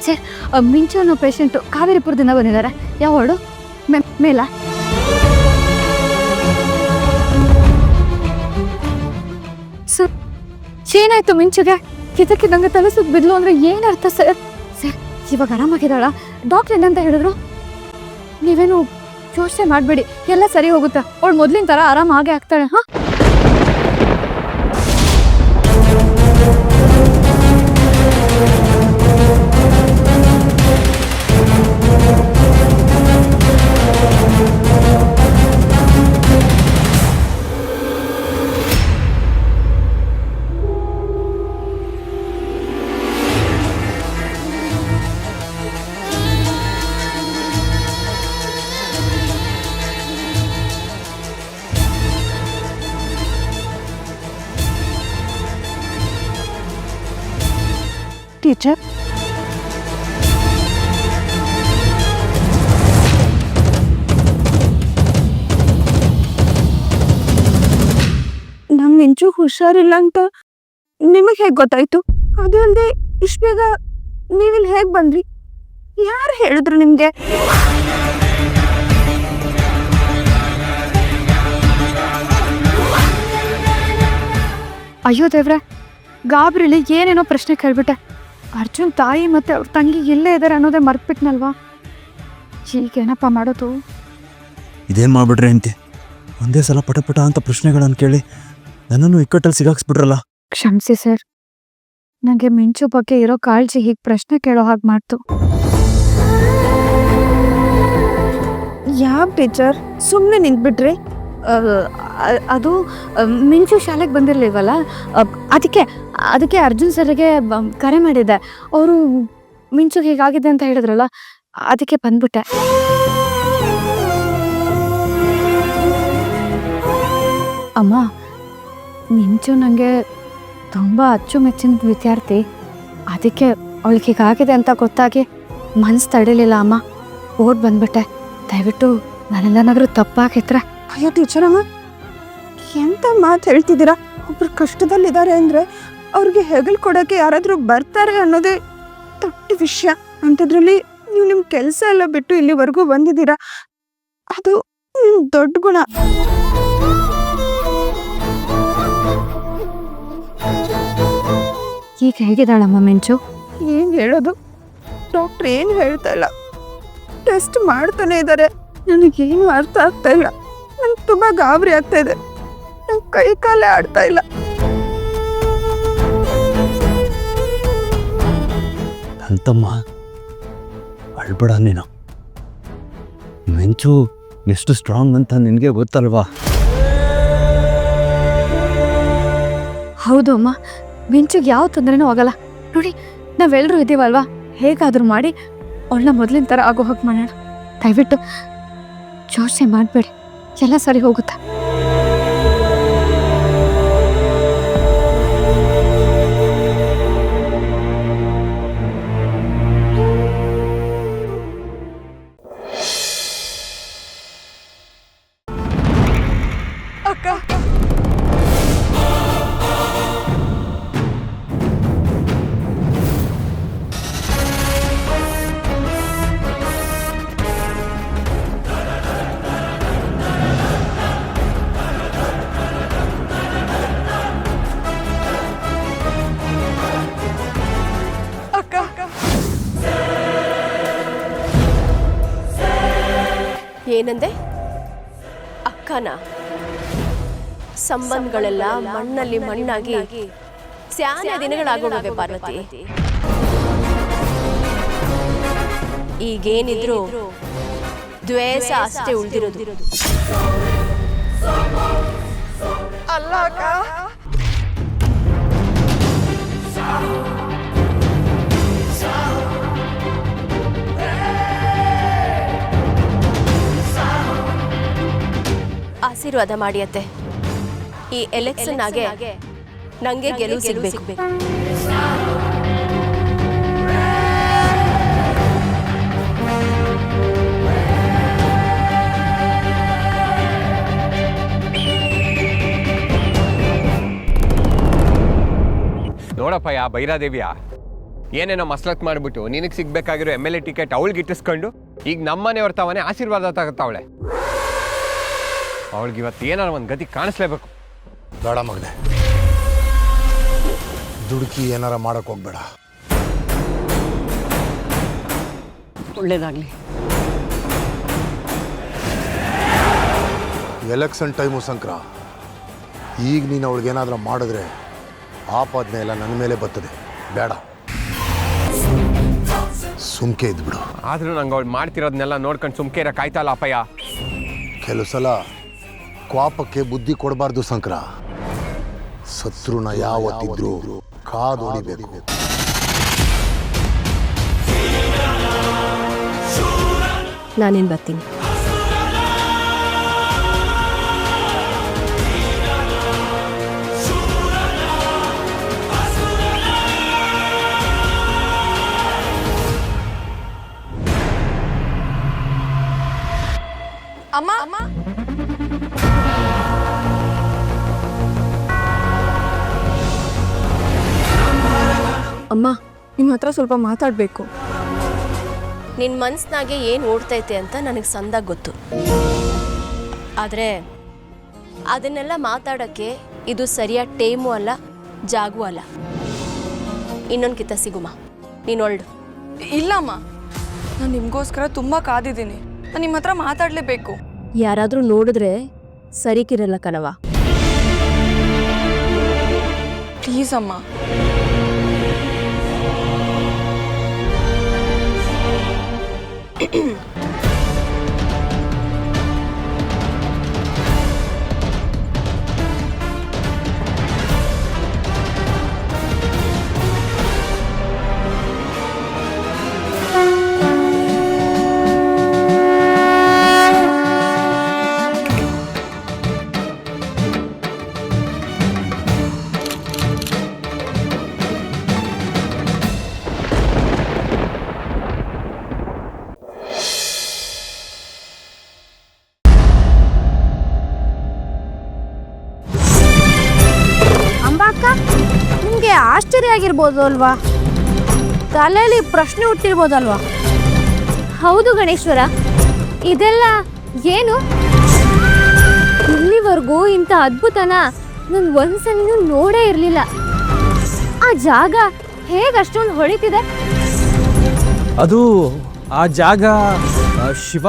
Sir, ಮಿಂಚು ಅನ್ನೋ patient ಕಾವೇರಿಪುರದಿಂದ ಬಂದಿದ್ದಾರೆ. ಯಾವ ವಾರ್ಡು? ಮೇಲ. ಸರ್, ಏನಾಯ್ತು ಮಿಂಚುಗೆ? ಕಿತಕ್ಕಿದ್ದಂಗೆ ತಲೆ ಸುತ್ತ ಬಿದ್ಲು ಅಂದ್ರೆ ಏನರ್ಥ ಸರ್? ಸರ್, ಇವಾಗ ಆರಾಮಾಗಿದ್ದಾಳ? ಡಾಕ್ಟರ್ ಏನಂತ ಹೇಳಿದ್ರು? ನೀವೇನು ಯೋಚನೆ ಮಾಡಬೇಡಿ, ಎಲ್ಲ ಸರಿ ಹೋಗುತ್ತೆ. ಅವಳು ಮೊದಲಿನ ಥರ ಆರಾಮ ಆಗೇ ಆಗ್ತಾಳೆ. ಹಾಂ, ಟೀಚರ್, ನಮ್ಮ ಮಿಂಚು ಹುಷಾರಿಲ್ಲ ಅಂತ ನಿಮಗೆ ಹೇಗೆ ಗೊತ್ತಾಯ್ತು? ಅದು ಅಲ್ಲದೆ ಇಷ್ಟು ಬೇಗ ನೀವಿಲ್ಲಿ ಹೇಗೆ ಬಂದ್ರಿ? ಯಾರು ಹೇಳಿದ್ರು ನಿಮಗೆ? ಅಯ್ಯೋ ದೇವ್ರೆ, ಗಾಬರಿಲಿ ಏನೇನೋ ಪ್ರಶ್ನೆ ಕೇಳ್ಬಿಟ್ಟೆ. ಅರ್ಜುನ್ ತಾಯಿ ಮತ್ತೆ ಅವ್ರ ತಂಗಿ ಎಲ್ಲೇ ಇದ್ದಾರೆ ಅನ್ನೋದೇ ಮರ್ತ್ಬಿಟ್ನಲ್ವಾ? ಈಗೇನಪ್ಪ ಮಾಡೋದು? ಇದೇನು ಮಾಡ್ಬಿಟ್ರೆ ಅಂತೆ, ಒಂದೇ ಸಲ ಪಟ ಅಂತ ಪ್ರಶ್ನೆಗಳನ್ನು ಕೇಳಿ ನನ್ನನ್ನು ಇಕ್ಕಟ್ಟಲ್ಲಿ ಸಿಗಾಕ್ಸ್ಬಿಟ್ರಲ್ಲ. ಕ್ಷಮಿಸಿ ಸರ್, ನನಗೆ ಮಿಂಚು ಬಗ್ಗೆ ಇರೋ ಕಾಳಜಿ ಹೀಗೆ ಪ್ರಶ್ನೆ ಕೇಳೋ ಹಾಗೆ ಮಾಡ್ತು. ಯಾವ ಟೀಚರ್ ಸುಮ್ಮನೆ ನಿಂತ್ಬಿಟ್ರಿ? ಅದು ಮಿಂಚು ಶಾಲೆಗೆ ಬಂದಿರಲಿಲ್ವಲ್ಲ, ಅದಕ್ಕೆ ಅರ್ಜುನ್ ಸರ್ಗೆ ಕರೆ ಮಾಡಿದ್ದೆ. ಅವರು ಮಿಂಚು ಹೀಗಾಗಿದೆ ಅಂತ ಹೇಳಿದ್ರಲ್ಲ, ಅದಕ್ಕೆ ಬಂದ್ಬಿಟ್ಟೆ. ಅಮ್ಮ, ಮಿಂಚು ನನಗೆ ತುಂಬ ಅಚ್ಚುಮೆಚ್ಚಿನ ವಿದ್ಯಾರ್ಥಿ. ಅದಕ್ಕೆ ಅವಳಿಗೆ ಹೀಗಾಗಿದೆ ಅಂತ ಗೊತ್ತಾಗಿ ಮನಸ್ಸು ತಡಿಲಿಲ್ಲ ಅಮ್ಮ, ಓಡ್ ಬಂದ್ಬಿಟ್ಟೆ. ದಯವಿಟ್ಟು ನಾನೆಲ್ಲನಾದ್ರೂ ತಪ್ಪಾಗಿದ್ರೆ. ಅಯ್ಯೋ ಟೀಚರ್ ಅಮ್ಮ, ಎಂತ ಮಾತು ಹೇಳ್ತಿದ್ದೀರಾ? ಒಬ್ರು ಕಷ್ಟದಲ್ಲಿದ್ದಾರೆ ಅಂದರೆ ಅವ್ರಿಗೆ ಹೆಗಲು ಕೊಡೋಕ್ಕೆ ಯಾರಾದರೂ ಬರ್ತಾರೆ ಅನ್ನೋದೇ ದೊಡ್ಡ ವಿಷಯ. ಅಂಥದ್ರಲ್ಲಿ ನೀವು ನಿಮ್ಮ ಕೆಲಸ ಎಲ್ಲ ಬಿಟ್ಟು ಇಲ್ಲಿವರೆಗೂ ಬಂದಿದ್ದೀರಾ, ಅದು ದೊಡ್ಡ ಗುಣ. ಈಗ ಹೇಗಿದ್ದಾಳಮ್ಮ ಮಿಂಚು? ಏನು ಹೇಳೋದು? ಡಾಕ್ಟ್ರ್ ಏನು ಹೇಳ್ತಾ ಇಲ್ಲ, ಟೆಸ್ಟ್ ಮಾಡ್ತಾನೆ ಇದ್ದಾರೆ. ನನಗೇನು ಅರ್ಥ ಆಗ್ತಾ ಇಲ್ಲ. ನಂಗೆ ತುಂಬ ಗಾಬರಿ ಆಗ್ತಾ ಇದೆ. ನಂಗೆ ಕೈ ಕಾಲೇ ಆಡ್ತಾ ಇಲ್ಲ. ಅಂತಮ್ಮ ಅಳ್ಬೇಡ ನೀನು. ಮಿಂಚು ಎಷ್ಟು ಸ್ಟ್ರಾಂಗ್ ಅಂತ ನಿನಗೆ ಗೊತ್ತಲ್ವಾ? ಹೌದು ಅಮ್ಮ, ಮಿಂಚುಗೆ ಯಾವ ತೊಂದರೆನೂ ಆಗಲ್ಲ. ನೋಡಿ, ನಾವೆಲ್ಲರೂ ಇದ್ದೀವಲ್ವಾ, ಹೇಗಾದರೂ ಮಾಡಿ ಅವಳನ್ನ ಮೊದಲಿನ ಥರ ಆಗೋ ಹೋಗಿ ಮಾಡೋಣ. ದಯವಿಟ್ಟು ಯೋಚನೆ ಮಾಡಬೇಡಿ, ಎಲ್ಲ ಸರಿ ಹೋಗುತ್ತೆ. ಅಕ್ಕ, ಏನಂದೆ? ಅಕ್ಕನ ಸಂಬಂಧಗಳೆಲ್ಲ ಮಣ್ಣಲ್ಲಿ ಮಣ್ಣಾಗಿ ಸ್ಯಾನೆ ದಿನಗಳಾಗೋಗಿವೆ ಪಾರ್ವತಿ. ಈಗೇನಿದ್ರು ದ್ವೇಷ ಅಷ್ಟೇ ಉಳಿದಿರೋದು. ಅಲ್ಲ ಅಕ್ಕ, ಆಶೀರ್ವಾದ ಮಾಡಿ ಅತ್ತೆ, ಈ ಎಲೆಕ್ಷನ್ ಆಗೆ ನಂಗೆ ಗೆಲುವು ಸಿಗ್ಬೇಕು. ನೋಡಪ್ಪ, ಯಾ ಬೈರಾದೇವಿಯ ಏನೇನೋ ಮಸ್ಲತ್ ಮಾಡಿಬಿಟ್ಟು ನಿನಗೆ ಸಿಗ್ಬೇಕಾಗಿರೋ MLA ಟಿಕೆಟ್ ಅವಳಿಗೆ ಇಟ್ಟಿಸ್ಕೊಂಡು ಈಗ ನಮ್ಮನೆಯವ್ರ ತಾವನೇ ಆಶೀರ್ವಾದ ತಗೋತಾವಳೆ. ಅವಳಿಗೆ ಇವತ್ತು ಏನಾರ ಒಂದು ಗತಿ ಕಾಣಿಸ್ಲೇಬೇಕು. ಬೇಡ ಮಗನೆ, ದುಡುಕಿ ಏನಾರ ಮಾಡಕ್ ಹೋಗ್ಬೇಡ. ಒಳ್ಳೇದಾಗಲಿ. ಎಲೆಕ್ಷನ್ ಟೈಮು ಸಂಕ್ರ. ಈಗ ನೀನು ಅವಳಿಗೆ ಏನಾದರೂ ಮಾಡಿದ್ರೆ ಆಪಾದನೆ ಎಲ್ಲ ನನ್ನ ಮೇಲೆ ಬರ್ತದೆ. ಬೇಡ, ಸುಮ್ಕೆ ಇದ್ಬಿಡು. ಆದರೂ ನಂಗೆ ಅವಳು ಮಾಡ್ತಿರೋದನ್ನೆಲ್ಲ ನೋಡ್ಕೊಂಡು ಸುಮ್ಕೆ ಇರೋಕ್ಕಾಯ್ತಲ್ಲ ಅಪ್ಪಯ್ಯ. ಕೆಲವು ಸಲ ಕ್ವಾಪಕ್ಕೆ ಬುದ್ಧಿ ಕೊಡಬಾರ್ದು ಸಂಕ್ರ. ಶತ್ರುನ ಯಾವತ್ತಿದ್ರೂ ಕಾದೋಡಿಬೇಕು. ನಾನೇನು ಬರ್ತೀನಿ. ಅಮ್ಮ ಅಮ್ಮ, ನಿಮ್ಮ ಹತ್ರ ಸ್ವಲ್ಪ ಮಾತಾಡಬೇಕು. ನಿನ್ನ ಮನ್ಸ್ನಾಗೆ ಏನು ಓಡ್ತೈತೆ ಅಂತ ನನಗೆ ಸಂದಾಗ ಗೊತ್ತು. ಆದರೆ ಅದನ್ನೆಲ್ಲ ಮಾತಾಡೋಕ್ಕೆ ಇದು ಸರಿಯಾದ ಟೈಮು ಅಲ್ಲ, ಜಾಗೂ ಅಲ್ಲ. ಇನ್ನೊಂದು ಕಿತ್ತ ಸಿಗುಮ, ನೀನು ಒಳ್ಳು. ಇಲ್ಲಮ್ಮ, ನಾನು ನಿಮಗೋಸ್ಕರ ತುಂಬ ಕಾದಿದ್ದೀನಿ. ನಾನು ನಿಮ್ಮ ಹತ್ರ ಮಾತಾಡಲೇಬೇಕು. ಯಾರಾದರೂ ನೋಡಿದ್ರೆ ಸರಿಕಿರಲ್ಲ ಕಣವ. ಪ್ಲೀಸ್ ಅಮ್ಮ. ಅಂಬಾಕ, ನಿಮಗೆ ಆಶ್ಚರ್ಯ ಆಗಿರ್ಬೋದು ಅಲ್ವಾ? ತಲೆಯಲ್ಲಿ ಪ್ರಶ್ನೆ ಹುಟ್ಟಿರ್ಬೋದಲ್ವಾ? ಹೌದು ಗಣೇಶ್ವರ, ಇದೆಲ್ಲ ಏನು? ಇಲ್ಲಿವರೆಗೂ ಇಂಥ ಅದ್ಭುತನ ನಾನು ಒಂದ್ಸಲಿನೂ ನೋಡೇ ಇರಲಿಲ್ಲ. ಆ ಜಾಗ ಹೇಗೆ ಅಷ್ಟೊಂದು ಹೊಳಿತಿದೆ? ಅದು ಆ ಜಾಗ ಶಿವ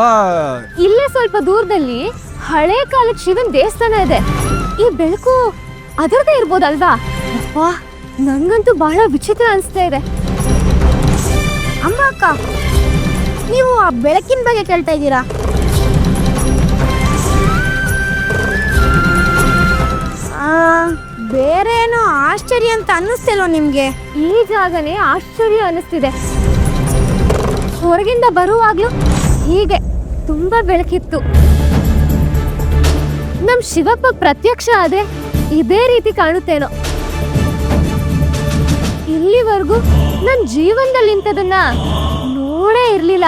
ಇಲ್ಲೇ ಸ್ವಲ್ಪ ದೂರದಲ್ಲಿ ಹಳೆ ಕಾಲದ ಶಿವನ್ ದೇವಸ್ಥಾನ ಇದೆ. ಈ ಬೆಳಕು ಅದರದೇ ಇರ್ಬೋದಲ್ವಾ? ಅಪ್ಪ, ನಂಗಂತೂ ಬಹಳ ವಿಚಿತ್ರ ಅನಿಸ್ತಾ ಇದೆ. ಅಮ್ಮ ಅಕ್ಕ, ನೀವು ಆ ಬೆಳಕಿನ ಬಗ್ಗೆ ಕೇಳ್ತಾ ಇದ್ದೀರಾ? ಬೇರೆ ಏನೋ ಆಶ್ಚರ್ಯ ಅಂತ ಅನ್ನಿಸ್ತಿಲ್ವ ನಿಮ್ಗೆ? ಈ ಜಾಗನೇ ಆಶ್ಚರ್ಯ ಅನ್ನಿಸ್ತಿದೆ. ಹೊರಗಿಂದ ಬರುವಾಗ್ಲೂ ಹೀಗೆ ತುಂಬಾ ಬೆಳಕಿತ್ತು. ನಮ್ ಶಿವಪ್ಪ ಪ್ರತ್ಯಕ್ಷ ಆದ್ರೆ ಇದೇ ರೀತಿ ಕಾಣುತ್ತೇನೋ. ಇಲ್ಲಿವರೆಗೂ ನನ್ನ ಜೀವನದಲ್ಲಿ ಇಂಥದನ್ನ ನೋಡೇ ಇರ್ಲಿಲ್ಲ.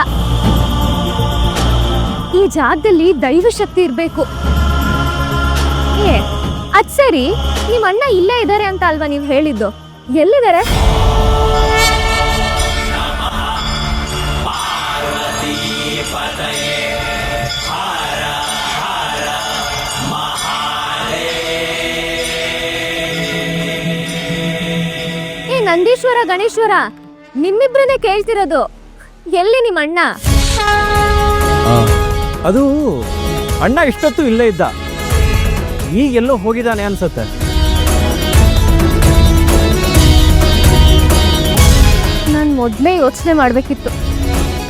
ಈ ಜಾಗದಲ್ಲಿ ದೈವ ಶಕ್ತಿ ಇರ್ಬೇಕು. ಅದ್ ಸರಿ, ನಿಮ್ ಅಣ್ಣ ಇಲ್ಲೇ ಇದ್ದಾರೆ ಅಂತ ಅಲ್ವಾ ನೀವು ಹೇಳಿದ್ದು? ಎಲ್ಲಿದ್ದಾರೆ? ನಂದೀಶ್ವರ, ಗಣೇಶ್ವರ, ನಿಮ್ಮಿಬ್ರನ್ನೇ ಕೇಳ್ತಿರೋದು. ಎಲ್ಲಿ ನಿಮ್ಮ ಅಣ್ಣ? ಅದು ಅಣ್ಣ ಇಷ್ಟೊತ್ತು ಇಲ್ಲೇ ಇದ್ದ, ಈಗೆಲ್ಲೋ ಹೋಗಿದ್ದಾನೆ ಅನ್ಸುತ್ತೆ. ನಾನು ಮೊದಲೇ ಯೋಚನೆ ಮಾಡಬೇಕಿತ್ತು.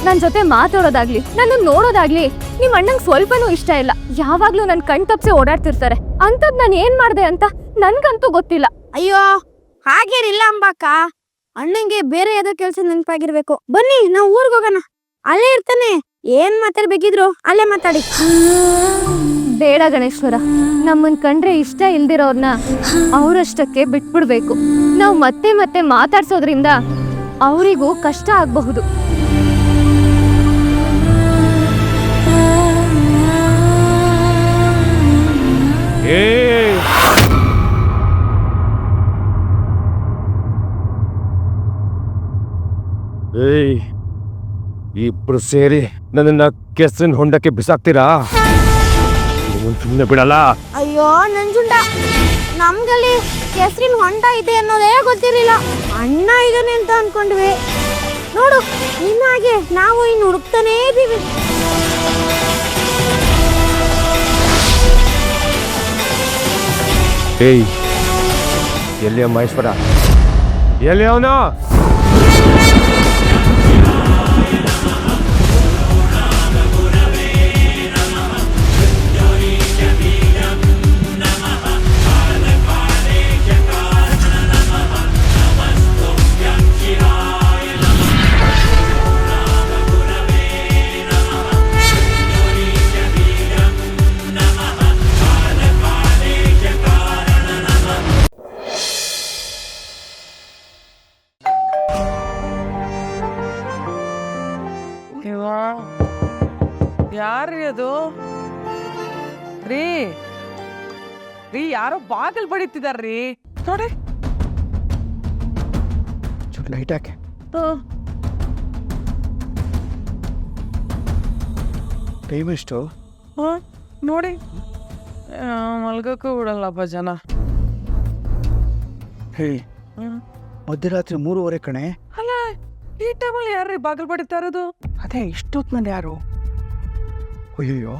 ನನ್ನ ಜೊತೆ ಮಾತಾಡೋದಾಗ್ಲಿ ನನ್ನ ನೋಡೋದಾಗ್ಲಿ ನಿಮ್ಮ ಅಣ್ಣಂಗೆ ಸ್ವಲ್ಪನೂ ಇಷ್ಟ ಇಲ್ಲ. ಯಾವಾಗ್ಲೂ ನನ್ನ ಕಣ್ ತಪ್ಪಿಸಿ ಓಡಾಡ್ತಿರ್ತಾರೆ. ಅಂಥದ್ದು ನಾನು ಏನ್ ಮಾಡಿದೆ ಅಂತ ನನ್ಗಂತೂ ಗೊತ್ತಿಲ್ಲ. ಅಯ್ಯೋ, ಹಾಗೇನಿಲ್ಲ ಅಂಬಾಕ. ಅಣ್ಣಂಗೆ ಬೇರೆ ಯಾವ್ದೋ ಕೆಲಸ ನೆನಪಾಗಿರ್ಬೇಕು. ಬನ್ನಿ, ನಾವು ಊರಿಗೆ ಹೋಗೋಣ. ಅಲ್ಲೇ ಇರ್ತಾನೆ. ಏನ್ ಮಾತಾಡ್ಬೇಕಿದ್ರು ಅಲ್ಲೇ ಮಾತಾಡಿ. ಬೇಡ ಗಣೇಶ್ವರ, ನಮ್ಮನ್ ಕಂಡ್ರೆ ಇಷ್ಟ ಇಲ್ದಿರೋರ್ನ ಅವರಷ್ಟಕ್ಕೆ ಬಿಟ್ಬಿಡ್ಬೇಕು. ನಾವು ಮತ್ತೆ ಮತ್ತೆ ಮಾತಾಡ್ಸೋದ್ರಿಂದ ಅವರಿಗೂ ಕಷ್ಟ ಆಗಬಹುದು. ಏಯ್, ಇಬ್ರು ಸೇರಿ ನನ್ನನ್ನ ಕೆಸರಿನ ಹೊಂಡಕ್ಕೆ ಬಿಸಾಕ್ತೀರಾ? ಸುಮ್ಮನೆ ಬಿಡಲ್ಲ. ಅಯ್ಯೋ ನಂಜುಂಡ, ನಮ್ಗಲ್ಲಿ ಕೆಸರಿನ ಹೊಂಡ ಇದೆ ಅನ್ನೋದೇ ಗೊತ್ತಿರಲಿಲ್ಲ. ಅಣ್ಣ ಇದ್ದಾನೆ ಅಂತ ಅನ್ಕೊಂಡ್ವಿ. ನೋಡು, ನಿನ್ನಾಗೆ ನಾವು ಇನ್ನು ಹುಡುಕ್ತಾನೇ ಇದೀವಿ. ಏಯ್, ಎಲ್ಲಿ ಮಹೇಶ್ವರ? ಎಲ್ಲಿ ಅವನು? ಯಾರ್ರೀ ಅದು? ರೀ ರೀ, ಯಾರೋ ಬಾಗಿಲು ಬಡಿತಿದಾರ್ರೀ, ನೋಡಿ. ಲೈಟ್ ಹಾಕೆ. ಟೈಮ್ ಎಷ್ಟು? ನೋಡಿ, ಮಲ್ಗಕ್ಕೂ ಬಿಡಲ್ಲಪ್ಪ ಜನ. ಹೇ, ಮಧ್ಯರಾತ್ರಿ 3:30 ಕಣೆ. ಅಲ್ಲ, ಈ ಟೈಮಲ್ಲಿ ಯಾರ್ರೀ ಬಾಗಿಲು ಬಡಿತಾ ಇರೋದು? ಅದೇ ಇಷ್ಟೊತ್ತಿನಲ್ಲಿ ಯಾರು? ಅಯ್ಯಯ್ಯೋ,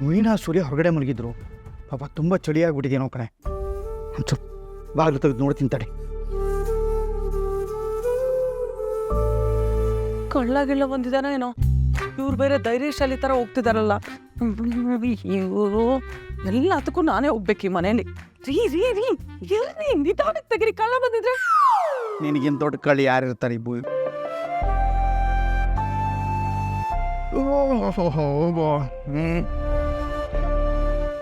ಮೀನಾ ಸೂರ್ಯ ಹೊರಗಡೆ ಮಲಗಿದ್ರು. ಪಾಪ ತುಂಬ ಚಳಿಯಾಗ್ಬಿಟ್ಟಿದೇನೋ ಕಣೆ. ಸ್ವಲ್ಪ ಬಾಗಿಲು ತೆಗೆದು ನೋಡ್ತೀನಿ ತಡಿ. ಕಳ್ಳಗಿಲ್ಲ ಬಂದಿದ್ದಾನೋ ಏನೋ. ಇವ್ರು ಬೇರೆ ಧೈರ್ಯಶಾಲಿ ಥರ ಹೋಗ್ತಿದಾರಲ್ಲ. ಇವರು ಎಲ್ಲದಕ್ಕೂ ನಾನೇ ಹೋಗ್ಬೇಕು ಈ ಮನೇಲಿ. ರೀ ರೀ ರೀ, ಎಲ್ರಿ ನಿಧಾನಕ್ಕೆ ತೆಗಿರಿ, ಕಳ್ಳ ಬಂದಿದ್ರೆ. ನಿನಗಿಂತ ದೊಡ್ಡ ಕಳ್ಳಿ ಯಾರಿರ್ತಾರೆ ಈ ಭೂಮಿ?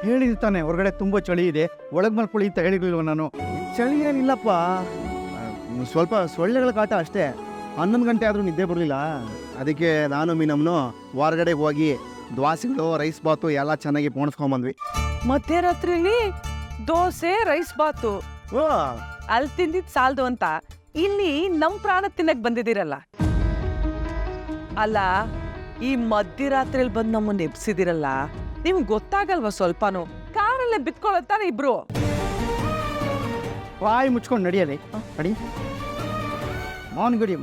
ಹೇಳಿರ್ತಾನೆ ಹೊರಗಡೆ ತುಂಬ ಚಳಿ ಇದೆ, ಒಳಗೆ ಮಲ್ಕೊಳ್ಳಿ ಅಂತ ಹೇಳಿರ್ಲಿಲ್ವ ನಾನು? ಚಳಿ ಏನಿಲ್ಲಪ್ಪ, ಸ್ವಲ್ಪ ಸೊಳ್ಳೆಗಳ ಕಾಟ ಅಷ್ಟೇ. 11 ಗಂಟೆ ಆದರೂ ನಿದ್ದೆ ಬರಲಿಲ್ಲ. ಅದಕ್ಕೆ ನಾನು ಮೀನಮ್ಮನು ಹೊರಗಡೆ ಹೋಗಿ ದ್ವಾಸೆಗಳು, ರೈಸ್ ಬಾತು ಎಲ್ಲ ಚೆನ್ನಾಗಿ ಪೋಣಿಸ್ಕೊಂಬಂದ್ವಿ. ಮಧ್ಯರಾತ್ರಿಲಿ ದೋಸೆ, ರೈಸ್ ಬಾತು ಓ, ಅಲ್ಲಿ ತಿಂದಿದ್ ಸಾಲ್ದು ಅಂತ ಇಲ್ಲಿ ನಮ್ ಪ್ರಾಣ ತಿನ್ನಕ್ ಬಂದಿದ್ದೀರಲ್ಲ. ಅಲ್ಲ, ಈ ಮಧ್ಯರಾತ್ರಿಯಲ್ಲಿ ಬಂದು ನಮ್ಮನ್ನ ಎಬ್ಸಿದಿರಲ್ಲ, ನಿಮ್ಗೆ ಗೊತ್ತಾಗಲ್ವಾ ಸ್ವಲ್ಪನೂ? ಕಾರಲ್ಲೇ ಬಿತ್ಕೊಳತ್ತಾರ ಇಬ್ರು. ಬಾಯಿ ಮುಚ್ಕೊಂಡು ನಡಿಯಲಿ, ನಡಿ. ಮಾವನ್ಗಡಿ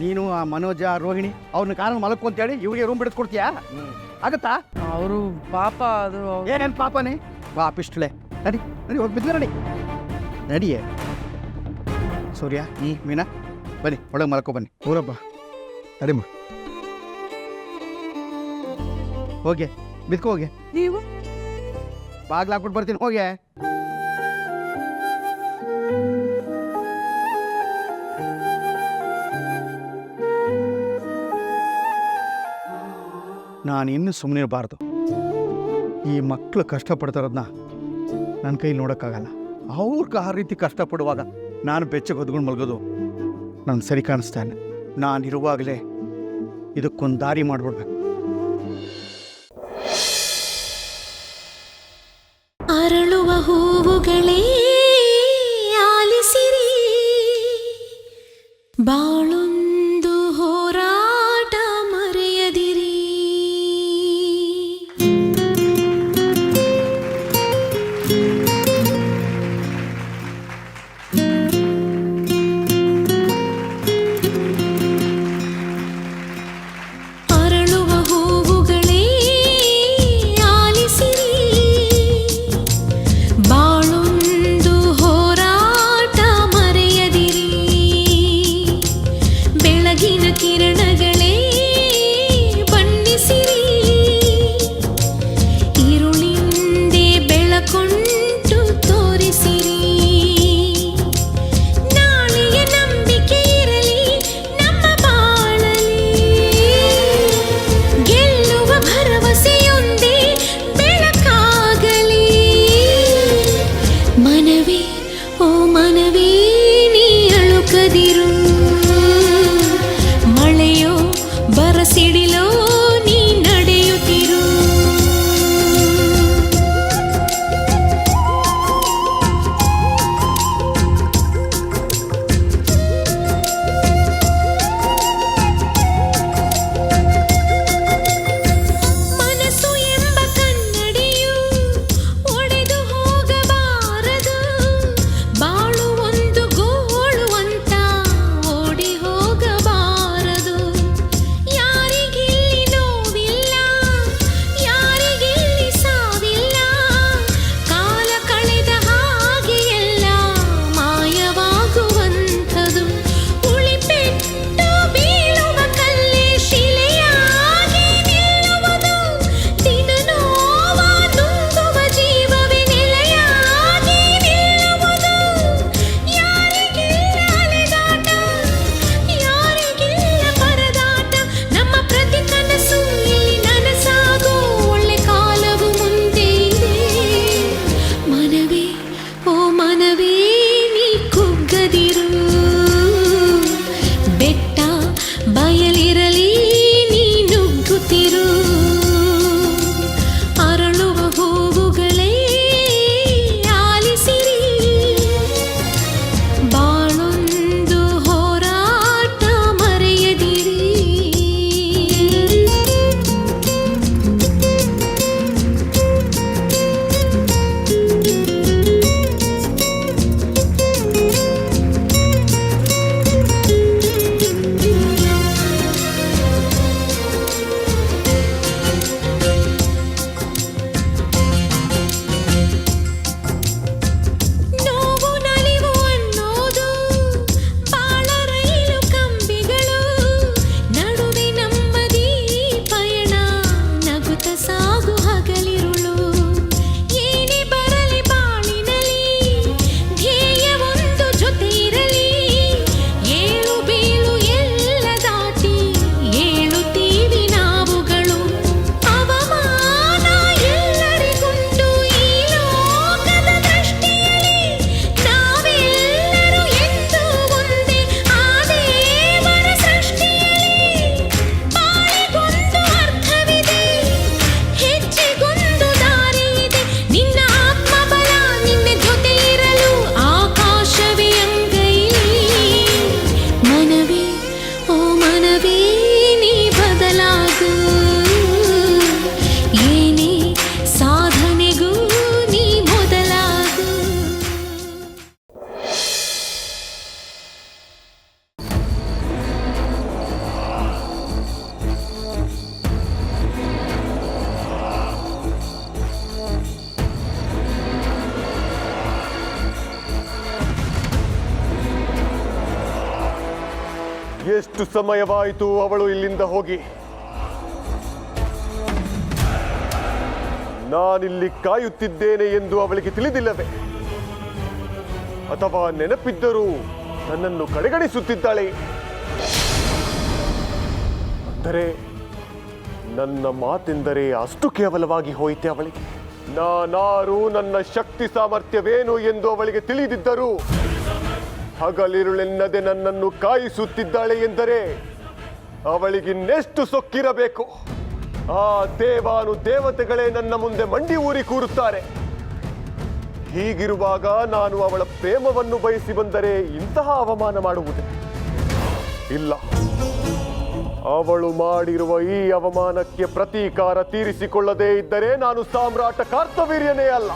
ನೀನು ಆ ಮನೋಜ, ರೋಹಿಣಿ ಅವ್ರನ್ನ ಕಾರಲ್ಲಿ ಮಲಕ್ಕು ಅಂತೇಳಿ ಇವ್ರಿಗೆ ರೂಮ್ ಬಿಡಿಸ್ಕೊಡ್ತೀಯಾ? ಆಗತ್ತಾ? ಅವರು ಪಾಪ, ಅದು ಏನೇನು ಪಾಪನೇ? ಬಾ ಪಿಸ್ಟಳೆ, ನಡಿ ನಡಿ, ಹೋಗಿ ಬಿದ್ದ ನಡಿ, ನಡಿಯೇ. ಸೂರ್ಯ, ಮೀನಾ ಬನ್ನಿ, ಒಳಗೆ ಮಲಕ್ಕೋ ಬನ್ನಿ. ಊರಬ್ಬ ತಡಿಮ್ಮ, ಹೋಗೆ ಬಿದ್ಕೋ, ಹೋಗೆ. ನೀವು ಬಾಗ್ಲಾಕ್ಬಿಟ್ಟು ಬರ್ತೀನಿ, ಹೋಗೆ. ನಾನಿನ್ನು ಸುಮ್ಮನೆ ಇರಬಾರ್ದು. ಈ ಮಕ್ಕಳು ಕಷ್ಟಪಡ್ತಾರೋದನ್ನ ನನ್ನ ಕೈಲಿ ನೋಡೋಕ್ಕಾಗಲ್ಲ. ಅವ್ರಿಗೆ ಆ ರೀತಿ ಕಷ್ಟಪಡುವಾಗ ನಾನು ಬೆಚ್ಚಗೆ ಹೊದ್ಕೊಂಡು ಮಲಗೋದು ನಾನು ಸರಿ ಕಾಣಿಸ್ತಾ ಇಲ್ಲ. ನಾನಿರುವಾಗಲೇ ಇದಕ್ಕೊಂದು ದಾರಿ ಮಾಡಿಬಿಡ್ಬೇಕು. ಅರಳುವ ಹೂವುಗಳೇ ಆಲಿಸಿರಿ, ಬಾಳೊಂದು ಹೋರಾಟ ಮರೆಯದಿರಿ. ಅರಳುವ ಹೂವುಗಳೇ ಆಲಿಸಿರಿ, ಬಾಳೊಂದು ಹೋರಾಟ ಮರೆಯದಿರಿ. ಬೆಳಗಿನ ಕಿರಣಗಳೇ ಬಣ್ಣಿಸಿರಿ, ഇരുളിಂದೆ ಬೆಳಕೊಂಟು ತೋರಿಸಿರಿ. ನಾಳೆಯ ನಂಬಿಕೆ ಇರಲಿ ನಮ್ಮ ಬಾಳಲಿ, ಗೆಲ್ಲುವ ಭರವಸೆಯೊಂದೇ ಬೆಳಕಾಗಲಿ. ಮನವೇ ಓ ಮನವೇ ನೀ ಅಳುಕದಿರು, ಮಳೆಯೋ ಬರಸಿಡಿಲೋ ನೀ ನಡೆಯುತ್ತಿರು. ಎಷ್ಟು ಸಮಯವಾಯಿತು ಅವಳು ಇಲ್ಲಿಂದ ಹೋಗಿ? ನಾನಿಲ್ಲಿ ಕಾಯುತ್ತಿದ್ದೇನೆ ಎಂದು ಅವಳಿಗೆ ತಿಳಿದಿಲ್ಲವೇ? ಅಥವಾ ನೆನಪಿದ್ದರೂ ನನ್ನನ್ನು ಕಡೆಗಣಿಸುತ್ತಿದ್ದಾಳೆ? ಅಂದರೆ ನನ್ನ ಮಾತೆಂದರೆ ಅಷ್ಟು ಕೇವಲವಾಗಿ ಹೋಯಿತೆ ಅವಳಿಗೆ? ನಾನಾರು, ನನ್ನ ಶಕ್ತಿ ಸಾಮರ್ಥ್ಯವೇನು ಎಂದು ಅವಳಿಗೆ ತಿಳಿದಿದ್ದರೂ ಹಗಲಿರುಳೆನ್ನದೆ ನನ್ನನ್ನು ಕಾಯಿಸುತ್ತಿದ್ದಾಳೆ ಎಂದರೆ ಅವಳಿಗಿನ್ನೆಷ್ಟು ಸೊಕ್ಕಿರಬೇಕು? ಆ ದೇವಾನು ದೇವತೆಗಳೇ ನನ್ನ ಮುಂದೆ ಮಂಡಿ ಊರಿ ಕೂರುತ್ತಾರೆ. ಹೀಗಿರುವಾಗ ನಾನು ಅವಳ ಪ್ರೇಮವನ್ನು ಬಯಸಿ ಬಂದರೆ ಇಂತಹ ಅವಮಾನ ಮಾಡುವುದೇ? ಇಲ್ಲ, ಅವಳು ಮಾಡಿರುವ ಈ ಅವಮಾನಕ್ಕೆ ಪ್ರತೀಕಾರ ತೀರಿಸಿಕೊಳ್ಳದೇ ಇದ್ದರೆ ನಾನು ಸಾಮ್ರಾಟ ಕಾರ್ತವೀರ್ಯನೇ ಅಲ್ಲ.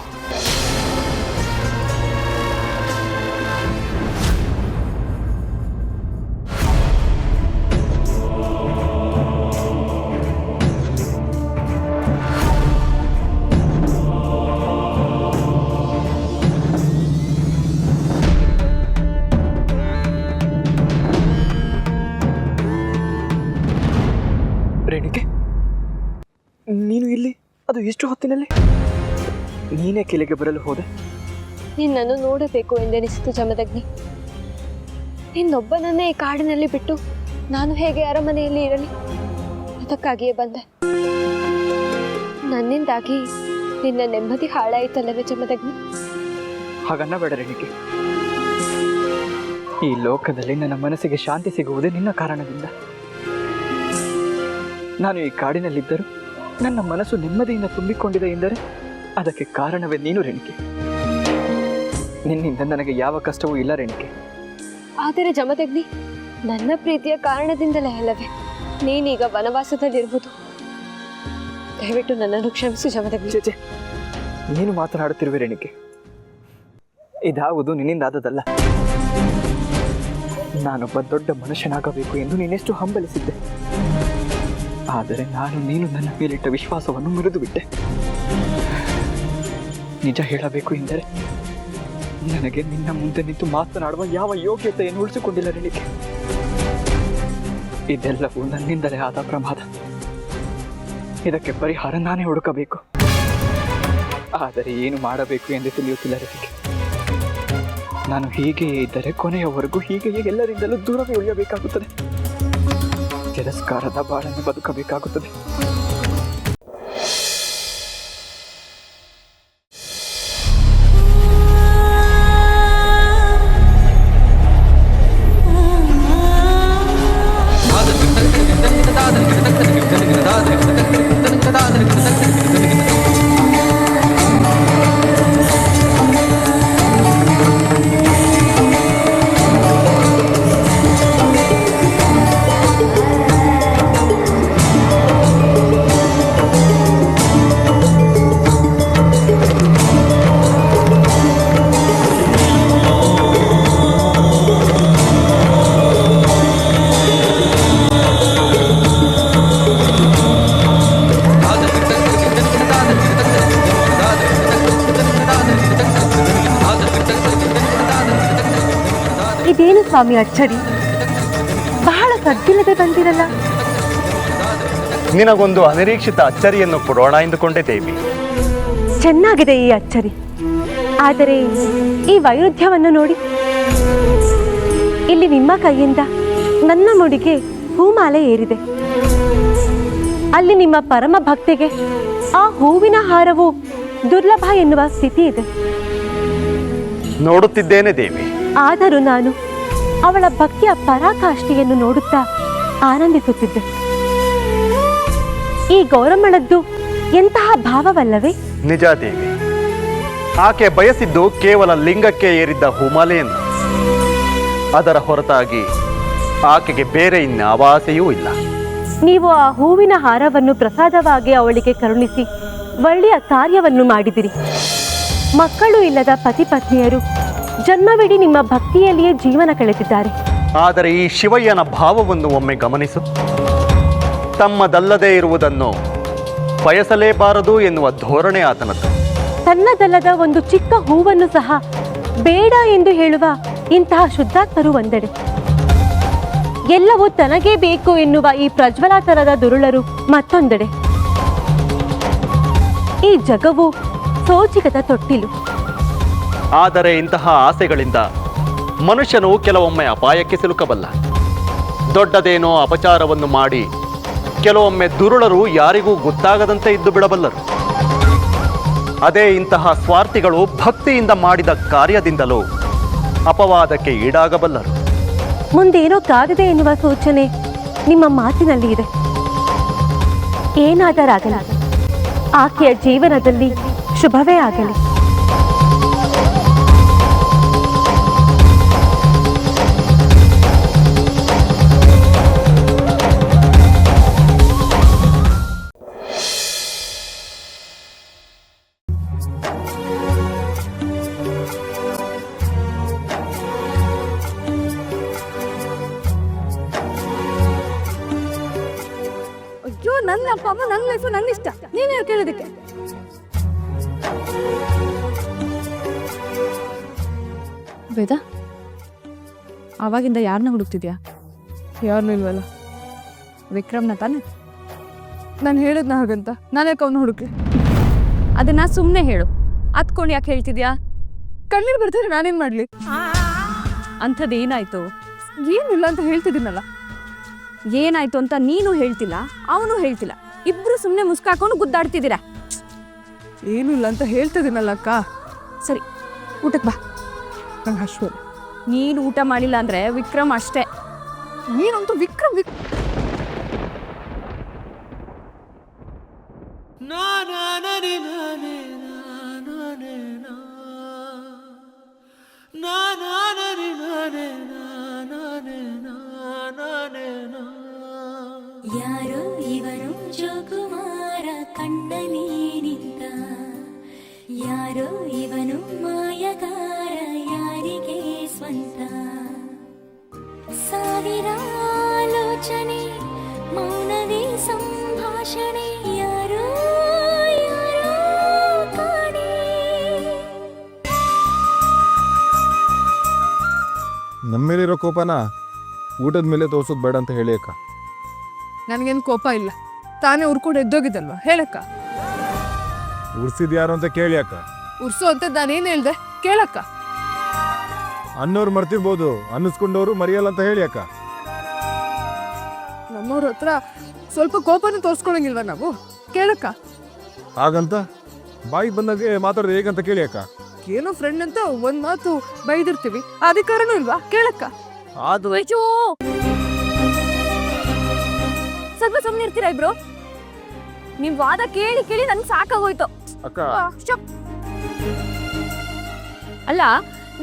ರೇಣುಕೆ, ನೀನು ಇಲ್ಲಿ? ಅದು ಎಷ್ಟು ಹೊತ್ತಿನಲ್ಲಿ? ನೀನೇ ಕೆಳಗೆ ಬರಲು ಹೋದೆ? ನಿನ್ನನ್ನು ನೋಡಬೇಕು ಎಂದೆನಿಸಿತು ಜಮದಗ್ನಿ. ನಿನ್ನೊಬ್ಬನನ್ನೇ ಈ ಕಾಡಿನಲ್ಲಿ ಬಿಟ್ಟು ನಾನು ಹೇಗೆ ಅರಮನೆಯಲ್ಲಿ ಇರಲಿ? ಅದಕ್ಕಾಗಿಯೇ ಬಂದೆ. ನನ್ನಿಂದಾಗಿ ನಿನ್ನ ನೆಮ್ಮದಿ ಹಾಳಾಯಿತಲ್ಲವೇ ಜಮದಗ್ನಿ? ಹಾಗನ್ನ ಬೇಡ ರೇಣುಕೆ. ಈ ಲೋಕದಲ್ಲಿ ನನ್ನ ಮನಸ್ಸಿಗೆ ಶಾಂತಿ ಸಿಗುವುದೇ ನಿನ್ನ ಕಾರಣದಿಂದ. ನಾನು ಈ ಕಾಡಿನಲ್ಲಿದ್ದರೂ ನನ್ನ ಮನಸ್ಸು ನೆಮ್ಮದಿಯಿಂದ ತುಂಬಿಕೊಂಡಿದೆ ಎಂದರೆ ಅದಕ್ಕೆ ಕಾರಣವೇ ನೀನು ರೇಣುಕೆ. ನಿನ್ನಿಂದ ನನಗೆ ಯಾವ ಕಷ್ಟವೂ ಇಲ್ಲ ರೇಣುಕೆ. ಆದರೆ ಜಮದಗ್ನಿ, ನನ್ನ ಪ್ರೀತಿಯ ಕಾರಣದಿಂದಲೇ ಅಲ್ಲವೇ ನೀನೀಗ ವನವಾಸದಲ್ಲಿರುವುದು? ದಯವಿಟ್ಟು ನನ್ನನ್ನು ಕ್ಷಮಿಸು ಜಮದಗ್ನಿ. ಚೇಚೆ, ನೀನು ಮಾತನಾಡುತ್ತಿರುವೆ ರೇಣುಕೆ. ಇದಾವುದು ನಿನ್ನಿಂದಾದದಲ್ಲ. ನಾನೊಬ್ಬ ದೊಡ್ಡ ಮನುಷ್ಯನಾಗಬೇಕು ಎಂದು ನೀನೆಷ್ಟು ಹಂಬಲಿಸಿದ್ದೆ. ಆದರೆ ನೀನು ನನ್ನ ಮೇಲಿಟ್ಟ ವಿಶ್ವಾಸವನ್ನು ಮುರಿದು ಬಿಟ್ಟೆ. ನಿಜ ಹೇಳಬೇಕು ಎಂದರೆ ನನಗೆ ನಿನ್ನ ಮುಂದೆ ನಿಂತು ಮಾತನಾಡುವ ಯಾವ ಯೋಗ್ಯತೆಯನ್ನು ಉಳಿಸಿಕೊಂಡಿಲ್ಲ ರೇಣುಕೆ. ಇದೆಲ್ಲವೂ ನನ್ನಿಂದಲೇ ಆದ ಪ್ರಮಾದ. ಇದಕ್ಕೆ ಪರಿಹಾರ ನಾನೇ ಹುಡುಕಬೇಕು. ಆದರೆ ಏನು ಮಾಡಬೇಕು ಎಂದು ತಿಳಿಯುತ್ತಿಲ್ಲ ರೇಣುಕೆ. ನಾನು ಹೀಗೆಯೇ ಇದ್ದರೆ ಕೊನೆಯವರೆಗೂ ಹೀಗೆಯೇ ಎಲ್ಲರಿಂದಲೂ ದೂರವೇ ಉಳಿಯಬೇಕಾಗುತ್ತದೆ. ತಿರಸ್ಕಾರದ ಬಾಳನ್ನು ಬದುಕಬೇಕಾಗುತ್ತದೆ. ಇದೇನು ಸ್ವಾಮಿ ಅಚ್ಚರಿ? ಬಹಳ ಸದ್ದಿಲ್ಲದೆ ಬಂದಿರಲ್ಲ. ನಿನಗೊಂದು ಅನಿರೀಕ್ಷಿತ ಅಚ್ಚರಿಯನ್ನು ಕೊಡೋಣ ಎಂದುಕೊಂಡೆ ದೇವಿ. ಚೆನ್ನಾಗಿದೆ ಈ ಅಚ್ಚರಿ. ಆದರೆ ಈ ವೈರುಧ್ಯವನ್ನು ನೋಡಿ. ಇಲ್ಲಿ ನಿಮ್ಮ ಕೈಯಿಂದ ನನ್ನ ಮುಡಿಗೆ ಹೂಮಾಲೆ ಏರಿದೆ. ಅಲ್ಲಿ ನಿಮ್ಮ ಪರಮ ಭಕ್ತಿಗೆ ಆ ಹೂವಿನ ಹಾರವು ದುರ್ಲಭ ಎನ್ನುವ ಸ್ಥಿತಿ ಇದೆ. ನೋಡುತ್ತಿದ್ದೇನೆ ದೇವಿ. ಆದರೂ ನಾನು ಅವಳ ಭಕ್ತಿಯ ಪರಾಕಾಷ್ಠೆಯನ್ನು ನೋಡುತ್ತಾ ಆನಂದಿಸುತ್ತಿದ್ದೆ. ಈ ಗೌರಮ್ಮಳದ್ದು ಎಂತಹ ಭಾವವಲ್ಲವೇ? ನಿಜ ದೇವಿ. ಆಕೆ ಬಯಸಿದ್ದು ಕೇವಲ ಲಿಂಗಕ್ಕೆ ಏರಿದ್ದ ಹೂಮಾಲೆಯನ್ನು. ಅದರ ಹೊರತಾಗಿ ಆಕೆಗೆ ಬೇರೆ ಇನ್ಯಾವ ಆಸೆಯೂ ಇಲ್ಲ. ನೀವು ಆ ಹೂವಿನ ಹಾರವನ್ನು ಪ್ರಸಾದವಾಗಿ ಅವಳಿಗೆ ಕರುಣಿಸಿ ಒಳ್ಳೆಯ ಕಾರ್ಯವನ್ನು ಮಾಡಿದಿರಿ. ಮಕ್ಕಳು ಇಲ್ಲದ ಪತಿ ಪತ್ನಿಯರು ಜನ್ಮವಿಡೀ ನಿಮ್ಮ ಭಕ್ತಿಯಲ್ಲಿಯೇ ಜೀವನ ಕಳೆದಿದ್ದಾರೆ. ಆದರೆ ಈ ಶಿವಯ್ಯನ ಭಾವವನ್ನು ಒಮ್ಮೆ ಗಮನಿಸು. ತಮ್ಮದಲ್ಲದೇ ಇರುವುದನ್ನು ಬಯಸಲೇಬಾರದು ಎನ್ನುವ ಧೋರಣೆ ಆತನದ್ದು. ತನ್ನದಲ್ಲದ ಒಂದು ಚಿಕ್ಕ ಹೂವನ್ನು ಸಹ ಬೇಡ ಎಂದು ಹೇಳುವ ಇಂತಹ ಶುದ್ಧಾತ್ಮರು ಒಂದೆಡೆ. ಎಲ್ಲವೂ ತನಗೇ ಬೇಕು ಎನ್ನುವ ಈ ಪ್ರಜ್ವಲಾತನದ ದುರುಳರು ಮತ್ತೊಂದೆಡೆ. ಈ ಜಗವು ಸೋಜಿಗದ ತೊಟ್ಟಿಲು. ಆದರೆ ಇಂತಹ ಆಸೆಗಳಿಂದ ಮನುಷ್ಯನು ಕೆಲವೊಮ್ಮೆ ಅಪಾಯಕ್ಕೆ ಸಿಲುಕಬಲ್ಲ. ದೊಡ್ಡದೇನೋ ಅಪಚಾರವನ್ನು ಮಾಡಿ ಕೆಲವೊಮ್ಮೆ ದುರುಳರು ಯಾರಿಗೂ ಗೊತ್ತಾಗದಂತೆ ಇದ್ದು ಬಿಡಬಲ್ಲರು. ಅದೇ ಇಂತಹ ಸ್ವಾರ್ಥಿಗಳು ಭಕ್ತಿಯಿಂದ ಮಾಡಿದ ಕಾರ್ಯದಿಂದಲೂ ಅಪವಾದಕ್ಕೆ ಈಡಾಗಬಲ್ಲರು. ಮುಂದೇನೋ ಕಾದಿದೆ ಎನ್ನುವ ಸೂಚನೆ ನಿಮ್ಮ ಮಾತಿನಲ್ಲಿ ಇದೆ. ಏನಾದರಾಗಲಿ, ಆಕೆಯ ಜೀವನದಲ್ಲಿ ಶುಭವೇ ಆಗಲಿ. ಅಯ್ಯೋ, ನನ್ನ ಅಪ್ಪ ಅಮ್ಮ, ನನ್ನ ಲೈಫು ನನ್ನ ಇಷ್ಟ, ನೀನೇ ಕೇಳೋದಕ್ಕೆ. ವೇದ, ಆವಾಗಿಂದ ಯಾರನ್ನ ಹುಡುಕ್ತಿದ್ಯಾ? ಯಾರನ್ನೂ ಇಲ್ವಲ್ಲ. ವಿಕ್ರಮ್ನ ತಾನೆ? ನಾನು ಹೇಳಿದ್ನ ಹಾಗಂತ ನಾನು ಯಾಕೆ ಅವನು ಹುಡುಕ್ಲಿ? ಅದನ್ನ ಸುಮ್ಮನೆ ಹೇಳು. ಹತ್ಕೊಂಡು ಯಾಕೆ ಹೇಳ್ತಿದ್ಯಾ? ಕಣ್ಣೀರು ಬರ್ತಾರೆ, ನಾನೇನು ಮಾಡಲಿ? ಅಂಥದ್ದು ಏನಾಯ್ತು? ಏನಿಲ್ಲ ಅಂತ ಹೇಳ್ತಿದ್ದೀನಲ್ಲ. ಏನಾಯ್ತು ಅಂತ ನೀನು ಹೇಳ್ತಿಲ್ಲ, ಅವನು ಹೇಳ್ತಿಲ್ಲ, ಇಬ್ರು ಸುಮ್ಮನೆ ಮುಸ್ಕಾಕೊಂಡು ಗುದ್ದಾಡ್ತಿದ್ದೀರಾ. ಏನೂ ಇಲ್ಲ ಅಂತ ಹೇಳ್ತಿದ್ದೀನಲ್ಲ ಅಕ್ಕ. ಸರಿ, ಊಟಕ್ಕೆ ಬಾ. ನಂಗೆ ಹಶ್ವ. ನೀನು ಊಟ ಮಾಡಿಲ್ಲ ಅಂದರೆ ವಿಕ್ರಮ್ ಅಷ್ಟೇ. ನೀನಂತೂ ವಿಕ್ರಮ್ ಯಾರೋ ಇವನು ಜೋಗುಮಾರ ಕಣ್ಣಲ್ಲಿ ನಿಂತ, ಯಾರೋ ಇವನು ಮಾಯಗಾರ ಯಾರಿಗೆ ಸ್ವಂತ. ಸಾವಿರ ಆಲೋಚನೆ ಮೌನವೇ ಸಂಭಾಷಣೆ, ಯಾರೋ ಯಾರೋ ಕಾಣೆ. ನಮ್ಮ ಮೇಲಿರೋ ಕೋಪನ ಊಟದ ಮೇಲೆ ತೋರ್ಸೋದು ಬೇಡ ಅಂತ ಹೇಳಿ ಅಕ್ಕ. ನನಗೇನು ಕೋಪ ಇಲ್ಲ, ತಾನೇ ಉರ್ಕೊಂಡು ಎದ್ದೋಗಿದ್ದಲ್ವಾ, ಹೇಳಕ್ಕ. ಉರ್ಸಿದ್ ಯಾರು ಅಂತ ಕೇಳಿ ಅಕ್ಕ. ಉರ್ಸು ಅಂತ ನಾನೇನು ಹೇಳ್ದೆ, ಕೇಳಕ್ಕ. ಅನ್ನೋರು ಮರ್ತಿರ್ಬೋದು, ಅನ್ನಿಸ್ಕೊಂಡವರು ಮರೆಯಲ್ಲ ಅಂತ ಹೇಳಿ ಅಕ್ಕ. ನಮ್ಮವ್ರ ಹತ್ರ ಸ್ವಲ್ಪ ಕೋಪನ ತೋರಿಸ್ಕೊಳಂಗಿಲ್ವ ನಾವು, ಕೇಳಕ್ಕ. ಹಾಗಂತ ಬಾಯಿಗೆ ಬಂದಾಗೆ ಮಾತಾಡೋದು ಹೇಗಂತ ಕೇಳಿ ಅಕ್ಕ. ಏನೋ ಫ್ರೆಂಡ್ ಅಂತ ಒಂದ್ ಮಾತು ಬೈದಿರ್ತೀವಿ, ಅಧಿಕಾರನೂ ಇಲ್ವಾ, ಕೇಳಕ್ಕ. ಅದು ಸ್ವಲ್ಪ ಸುಮ್ಮನೆ ಇರ್ತೀರಾ ಇಬ್ರು? ನಿಮ್ ವಾದ ಕೇಳಿ ಕೇಳಿ ನನ್ಗೆ ಸಾಕಾಗೋಯ್ತು ಅಕ್ಕ. ಅಲ್ಲ,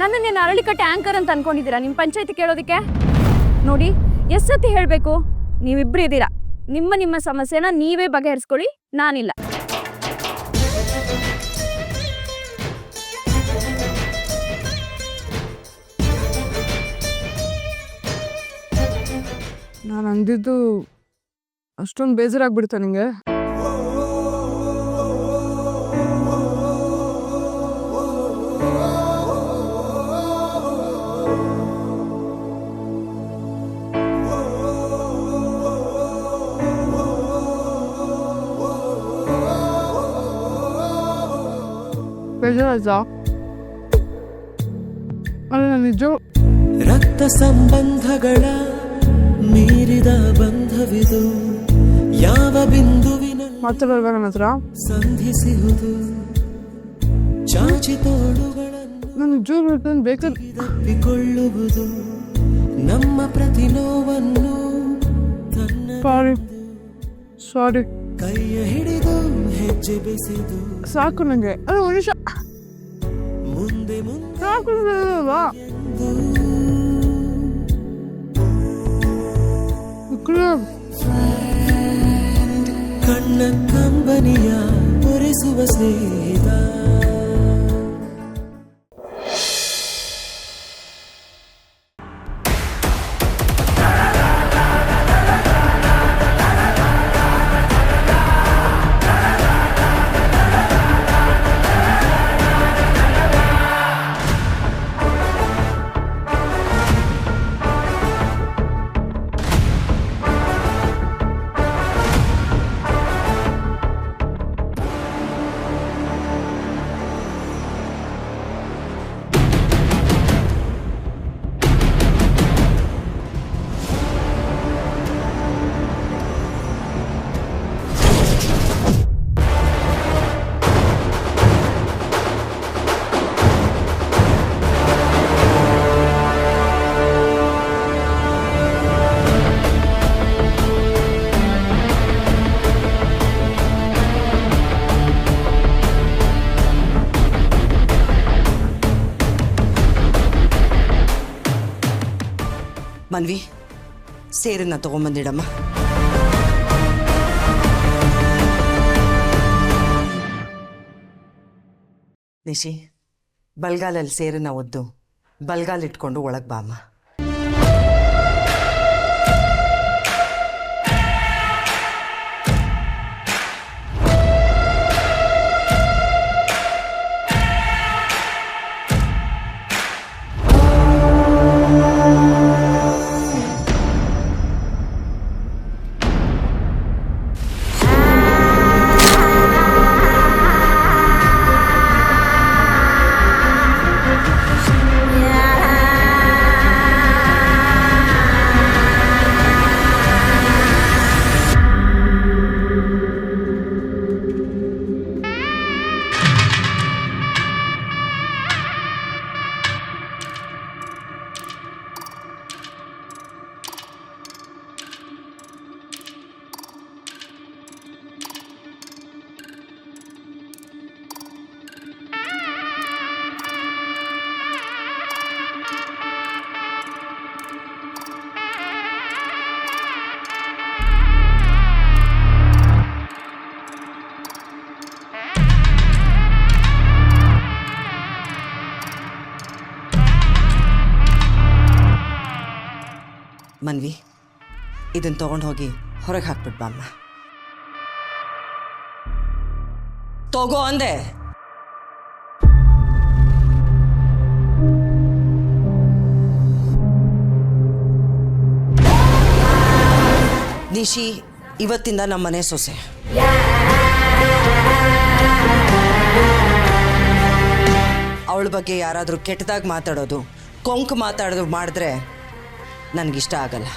ನನ್ನನ್ನೇನು ಅರಳಿಕಟ್ಟೆ ಆಂಕರ್ ಅಂತ ಅನ್ಕೊಂಡಿದ್ದೀರಾ ನಿಮ್ ಪಂಚಾಯತಿ ಕೇಳೋದಕ್ಕೆ? ನೋಡಿ, ಎಷ್ಟೊತ್ತಿ ಹೇಳ್ಬೇಕು? ನೀವಿಬ್ರು ಇದ್ದೀರಾ, ನಿಮ್ಮ ಸಮಸ್ಯೆನ ನೀವೇ ಬಗೆಹರಿಸ್ಕೊಳ್ಳಿ, ನಾನಿಲ್ಲ. ನಾನು ಅಂದಿದ್ದು ಅಷ್ಟೊಂದು ಬೇಜಾರಾಗ್ಬಿಡ್ತಾ ನಿಂಗೆ? ಬೇಜಾರಾಯ್ತಾ? ಅಲ್ಲ, ನಿಜ. ರಕ್ತ ಸಂಬಂಧಗಳ ಮೀರಿದ ಬಂಧವಿದು, ಯಾವ ಬಿಂದುವಿನ ಮಾತಾಡಲ್ವಾ ನನ್ನ ಹತ್ರ? ಸಂಧಿಸಿಹುದು ಚಾಚಿ ತೋಳುಗಳನ್ನು ನಾನು ನಿಜ ಬೇಕಾದ್ರೆ ತಪ್ಪಿಕೊಳ್ಳುವುದು, ನಮ್ಮ ಪ್ರತಿ ನೋವನ್ನು ಸಾರಿ ಕೈಯ ಹಿಡಿದು ಹೆಜ್ಜೆ ಬೆಸೆದು ಸಾಕು ನಂಗೆ. ಅದು ಮನುಷ್ಯ ಮುಂದೆ ಸಾಕು ಕಣ್ಣ ಕಂಬನಿಯ ಒರೆಸುವ ಸ್ನೇಹಿತ. ಮನ್ವಿ ಸೇರನ್ನ ತಗೊಂಬಂದಿಡಮ್ಮ. ನಿಶಿ, ಬಲ್ಗಾಲಲ್ಲಿ ಸೇರನ್ನ ಒದ್ದು ಬಲ್ಗಾಲಿಟ್ಕೊಂಡು ಒಳಗೆ ಬಾಮ್ಮ. ಮನ್ವಿ, ಇದನ್ನು ತೊಗೊಂಡು ಹೋಗಿ ಹೊರಗೆ ಹಾಕ್ಬಿಟ್ಟು ಬಾಮ್ಮ. ತಗೋ ಅಂದೆ. ನಿಶಿ ಇವತ್ತಿಂದ ನಮ್ಮ ಮನೆ ಸೊಸೆ. ಅವಳ ಬಗ್ಗೆ ಯಾರಾದರೂ ಕೆಟ್ಟದಾಗಿ ಮಾತಾಡೋದು, ಕೊಂಕು ಮಾತಾಡೋದು ಮಾಡಿದ್ರೆ ನನಗಿಷ್ಟ ಆಗಲ್ಲ.